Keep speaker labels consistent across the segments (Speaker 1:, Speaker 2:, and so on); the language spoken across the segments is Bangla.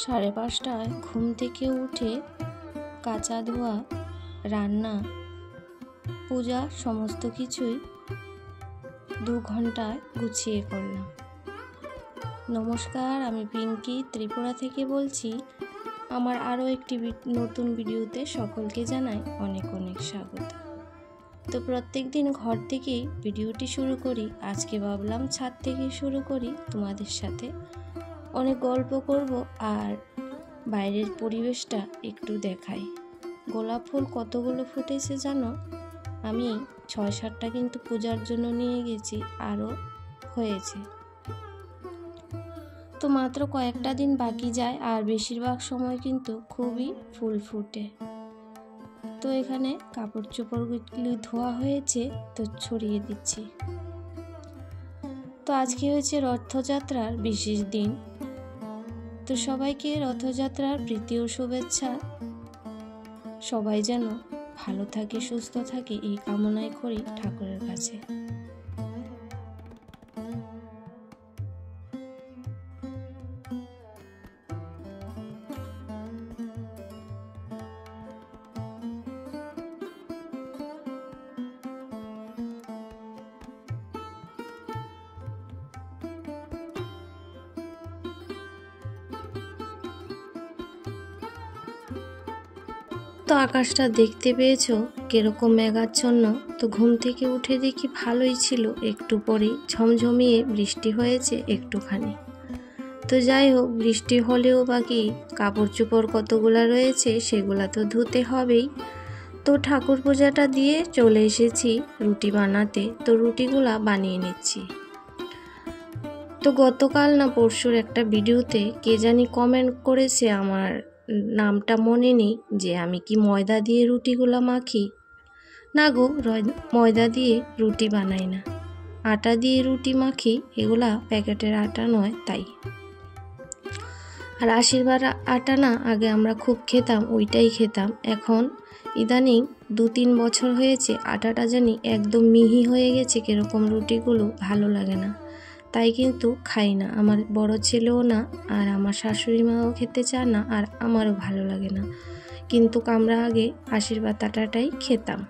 Speaker 1: 5:30টায় ঘুম থেকে উঠে কাচা ধোয়া, রান্না, পূজা সমস্ত কিছুই 2 ঘন্টায় গুছিয়ে করলাম। নমস্কার, আমি পিঙ্কি ত্রিপুরা থেকে বলছি। আমার আরও একটি নতুন ভিডিওতে সকলকে জানাই অনেক অনেক স্বাগত। তো প্রত্যেক দিন ঘর থেকেই ভিডিওটি শুরু করি। আজকে ভাবলাম ছাদ থেকে শুরু করি, তোমাদের সাথে অনেক গল্প করব আর বাইরের পরিবেশটা একটু দেখাই। গোলাপ ফুল কতগুলো ফুটেছে জানো? আমি 6-7টা কিন্তু পূজার জন্য নিয়ে গেছি, আরও হয়েছে। তো মাত্র কয়েকটা দিন বাকি যায় আর বেশিরভাগ সময় কিন্তু খুবই ফুল ফুটে। তো এখানে কাপড় চোপড়গুলি ধোয়া হয়েছে, তো ছড়িয়ে দিচ্ছি। তো আজকে হয়েছে রথযাত্রার বিশেষ দিন। তো সবাইকে রথযাত্রার প্রীতি ও শুভেচ্ছা। সবাই যেন ভালো থাকে, সুস্থ থাকে, এই কামনাই করি ঠাকুরের কাছে। তো আকাশটা দেখতে পেয়েছো কিরকম মেঘাচ্ছন্ন। তো ঘুম থেকে উঠে দেখি ভালোই ছিল, একটু পরেই ঝমঝমিয়ে বৃষ্টি হয়েছে একটুখানি। তো যাই হোক, বৃষ্টি হলেও বাকি কাপড় চোপড় কতগুলা রয়েছে সেগুলা তো ধুতে হবেই। তো ঠাকুর পূজাটা দিয়ে চলে এসেছি রুটি বানাতে। তো রুটিগুলা বানিয়ে নিচ্ছি। তো গতকাল না পরশুর একটা ভিডিওতে কে জানি কমেন্ট করেছে, আমার নামটা মনে নেই, যে আমি কি ময়দা দিয়ে রুটিগুলো মাখি। না গো, ময়দা দিয়ে রুটি বানাই না, আটা দিয়ে রুটি মাখি। এগুলা প্যাকেটের আটা নয় তাই। আর আশীর্বাদ আটা না, আগে আমরা খুব খেতাম, ওইটাই খেতাম। এখন ইদানিং 2-3 বছর হয়েছে আটাটা জানি একদম মিহি হয়ে গেছে, কিরকম রুটিগুলো ভালো লাগে না, তাই কিন্তু খাই না। আমার বড় ছেলেও না, আর আমার শাশুড়ি মাও খেতে চায় না, আর আমারও ভালো লাগে না। কিন্তু আমরা আগে আশীর্বাদ আটাটাই খেতাম।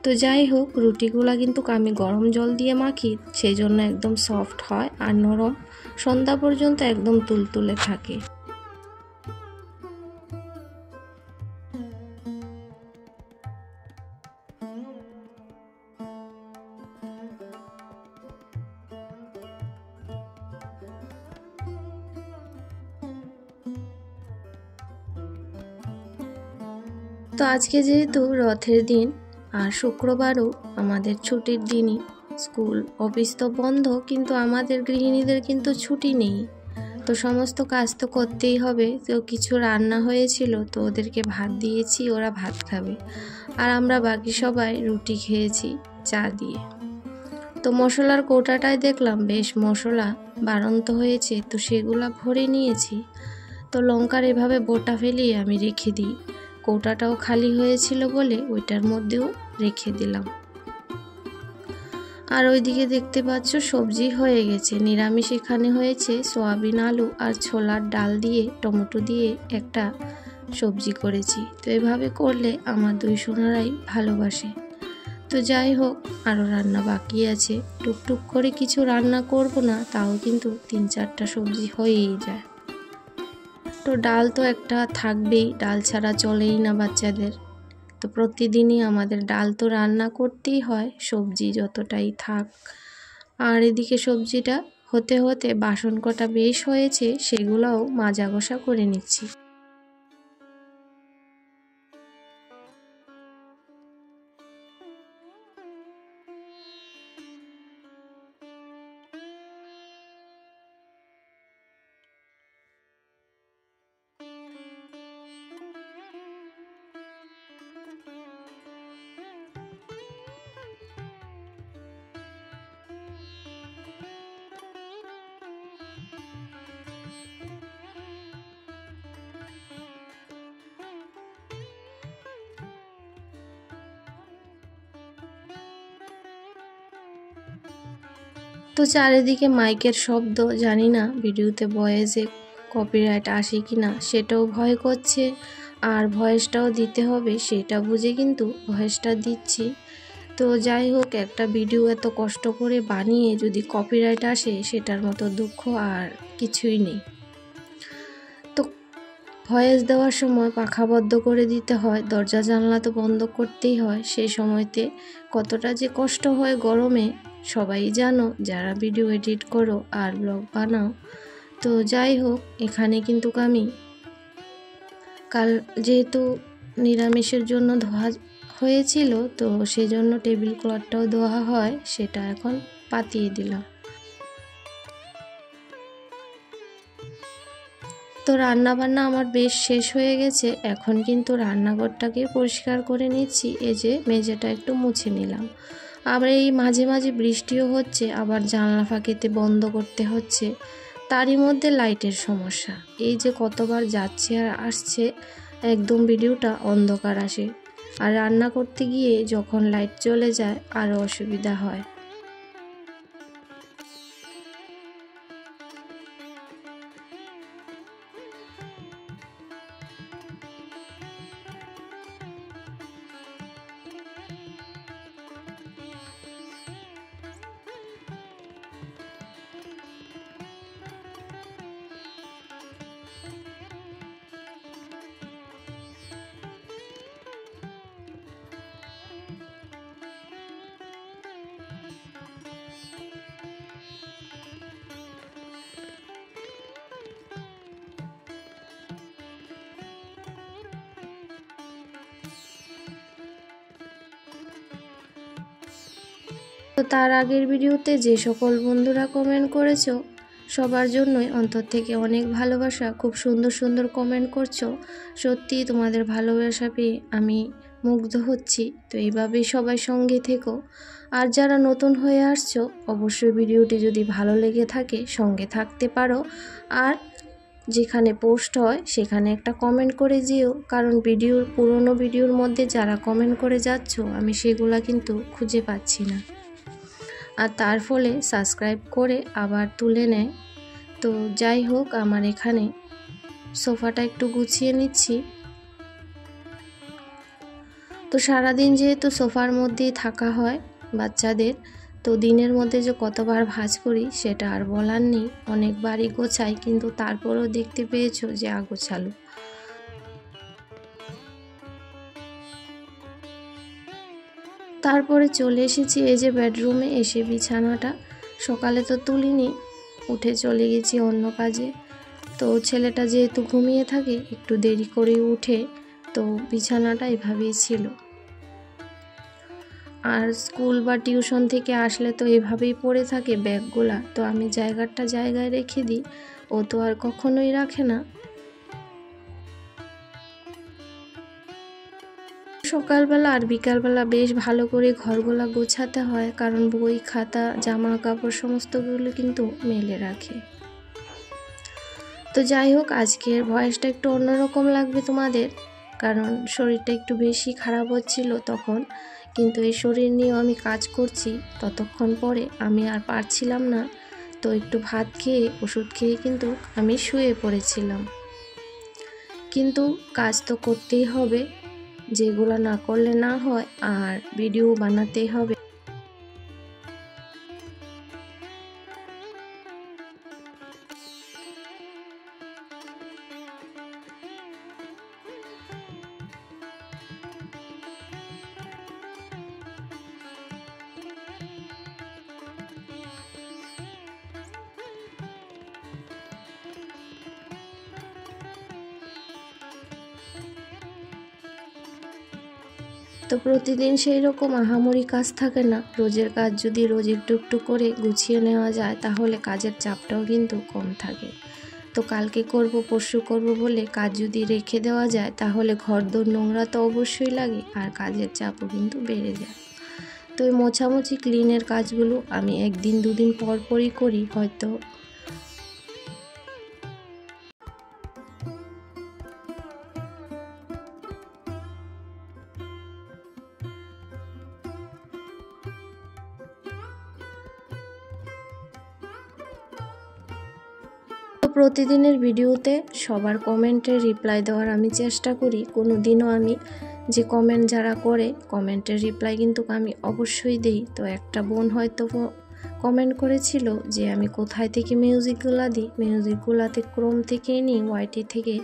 Speaker 1: তো যাই হোক, রুটিগুলা কিন্তু আমি গরম জল দিয়ে মাখি, সেই জন্য একদম সফট হয় আর নরম, সন্ধ্যা পর্যন্ত একদম তুলতুলে থাকে। তো আজকে যেহেতু রথের দিন আর শুক্রবারও আমাদের ছুটির দিনই, স্কুল অফিস তো বন্ধ, কিন্তু আমাদের গৃহিণীদের কিন্তু ছুটি নেই। তো সমস্ত কাজ তো করতেই হবে। তো কিছু রান্না হয়েছিল, তো ওদেরকে ভাত দিয়েছি, ওরা ভাত খাবে, আর আমরা বাকি সবাই রুটি খেয়েছি চা দিয়ে। তো মশলার কৌটাটায় দেখলাম বেশ মশলা বাড়ন্ত হয়েছে, তো সেগুলা ভরে নিয়েছি। তো লঙ্কার এভাবে বোটা ফেলিয়ে আমি রেখে দিই, কৌটাটাও খালি হয়েছিল বলে ওইটার মধ্যেও রেখে দিলাম। আর ওইদিকে দেখতে পাচ্ছ সবজি হয়ে গেছে, নিরামিষ এখানে হয়েছে সয়াবিন আলু আর ছোলার ডাল দিয়ে টমেটো দিয়ে একটা সবজি করেছি। তো এভাবে করলে আমার 2 সোনারাই ভালোবাসে। তো যাই হোক, আরও রান্না বাকি আছে, টুকটুক করে কিছু রান্না করব না, তাও কিন্তু 3-4টা সবজি হয়েই যায়। তো ডাল তো একটা থাকবেই, ডাল ছাড়া চলেই না বাচ্চাদের। তো প্রতিদিনই আমাদের ডাল তো রান্না করতেই হয়, সবজি যতটাই থাক। আর এদিকে সবজিটা হতে হতে বাসন কটা বেশ হয়েছে, সেগুলোও মাজা ঘষা করে নিচ্ছি। তো চারিদিকে মাইকের শব্দ, জানি না ভিডিওতে ভয়েসে কপিরাইট আসে কি না সেটাও ভয় করছে, আর ভয়েসটাও দিতে হবে সেটা বুঝে কিন্তু ভয়েসটা দিচ্ছি। তো যাই হোক, একটা ভিডিও এত কষ্ট করে বানিয়ে যদি কপিরাইট আসে সেটার মতো দুঃখ আর কিছুই নেই। তো ভয়েস দেওয়ার সময় পাখা বন্ধ করে দিতে হয়, দরজা জানলা তো বন্ধ করতেই হয়। সেই সময়তে কতটা যে কষ্ট হয় গরমে সবাই জানো যারা ভিডিও এডিট করো আর ব্লগ বানাও। তো যাই হোক, এখানে কিন্তু আমি কাল যেহেতু নিরামিষের জন্য ধোয়া হয়েছিল, তো সেজন্য টেবিল ক্লথটাও ধোয়া হয়, সেটা এখন পাতিয়ে দিলাম। তো রান্না বান্না আমার বেশ শেষ হয়ে গেছে, এখন কিন্তু রান্নাঘরটাকে পরিষ্কার করে নিচ্ছি। এই যে মেঝেটা একটু মুছে নিলাম। আবার এই মাঝে মাঝে বৃষ্টিও হচ্ছে, আবার জানলা ফাঁকিতে বন্ধ করতে হচ্ছে, তারই মধ্যে লাইটের সমস্যা। এই যে কতবার যাচ্ছে আর আসছে, একদম ভিডিওটা অন্ধকার আসে। আর রান্না করতে গিয়ে যখন লাইট চলে যায় আরও অসুবিধা হয়। তো তার আগের ভিডিওতে যে সকল বন্ধুরা কমেন্ট করেছো সবার জন্যই অন্তর থেকে অনেক ভালোবাসা। খুব সুন্দর সুন্দর কমেন্ট করছো, সত্যি তোমাদের ভালোবাসা পেয়ে আমি মুগ্ধ হচ্ছি। তো এইভাবেই সবাই সঙ্গে থেকো। আর যারা নতুন হয়ে আসছো অবশ্যই ভিডিওটি যদি ভালো লেগে থাকে সঙ্গে থাকতে পারো, আর যেখানে পোস্ট হয় সেখানে একটা কমেন্ট করে যেও, কারণ পুরনো ভিডিওর মধ্যে যারা কমেন্ট করে যাচ্ছো আমি সেগুলা কিন্তু খুঁজে পাচ্ছি না, আর তার ফলে সাবস্ক্রাইব করে আবার তুলে নেয়। তো যাই হোক, আমার এখানে সোফাটা একটু গুছিয়ে নিচ্ছি। তো সারাদিন যেহেতু সোফার মধ্যেই থাকা হয় বাচ্চাদের, তো দিনের মধ্যে যে কতবার ভাঁজ করি সেটা আর বলার নেই। অনেকবারই গোছাই, কিন্তু তারপরেও দেখতে পেয়েছো যে আগোছালো। তারপরে চলে এসেছি এই যে বেডরুমে। এসে বিছানাটা সকালে তো তুলিনি, উঠে চলে গেছি অন্য কাজে। তো ছেলেটা যেহেতু ঘুমিয়ে থাকে একটু দেরি করে উঠে, তো বিছানাটা এভাবেই ছিল। আর স্কুল বা টিউশন থেকে আসলে তো এভাবেই পড়ে থাকে ব্যাগগুলা, তো আমি জায়গায় রেখে দিই, ও তো আর কখনোই রাখে না। সকালবেলা আর বিকালবেলা বেশ ভালো করে ঘরগুলা গোছাতে হয়, কারণ বই খাতা জামা কাপড় সমস্তগুলো কিন্তু মেলে রাখে। তো যাই হোক, আজকের ভয়েসটা একটু অন্যরকম লাগবে তোমাদের, কারণ শরীরটা একটু বেশি খারাপ হচ্ছিল তখন, কিন্তু এই শরীর নিয়েও আমি কাজ করছি। ততক্ষণ পরে আমি আর পারছিলাম না, তো একটু ভাত খেয়ে ওষুধ খেয়ে কিন্তু আমি শুয়ে পড়েছিলাম। কিন্তু কাজ তো করতেই হবে, যেগুলো না করলে না হয়, আর ভিডিও বানাতেই হবে। তো প্রতিদিন সেই রকম আহামরি কাজ থাকে না, রোজের কাজ যদি রোজ একটু একটু করে গুছিয়ে নেওয়া যায় তাহলে কাজের চাপটাও কিন্তু কম থাকে। তো কালকে করব পরশু করব বলে কাজ যদি রেখে দেওয়া যায় তাহলে ঘরদোর নোংরা তো অবশ্যই লাগে, আর কাজের চাপও কিন্তু বেড়ে যায়। তো এই মোছামুছি ক্লিনের কাজগুলো আমি একদিন দুদিন পর পরই করি হয়তো। প্রতিদিনের ভিডিওতে সবার কমেন্টের রিপ্লাই দেওয়ার আমি চেষ্টা করি। কোনো দিনও আমি যে কমেন্ট যারা করে কমেন্টের রিপ্লাই কিন্তু আমি অবশ্যই দিই। তো একটা বোন হয়তো কমেন্ট করেছিল যে আমি কোথায় থেকে মিউজিকগুলা দিই, মিউজিকগুলাতে ক্রোম থেকে নিই, ওয়াইটি থেকে।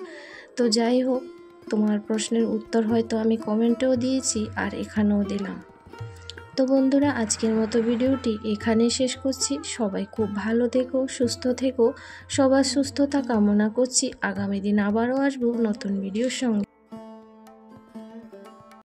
Speaker 1: তো যাই হোক, তোমার প্রশ্নের উত্তর হয়তো আমি কমেন্টেও দিয়েছি আর এখানেও দিলাম। তো বন্ধুরা, আজকের মতো ভিডিওটি এখানেই শেষ করছি। সবাই খুব ভালো থেকো, সুস্থ থেকো। সবার সুস্থতা কামনা করছি। আগামী দিন আবারও আসবো নতুন ভিডিওর সঙ্গে।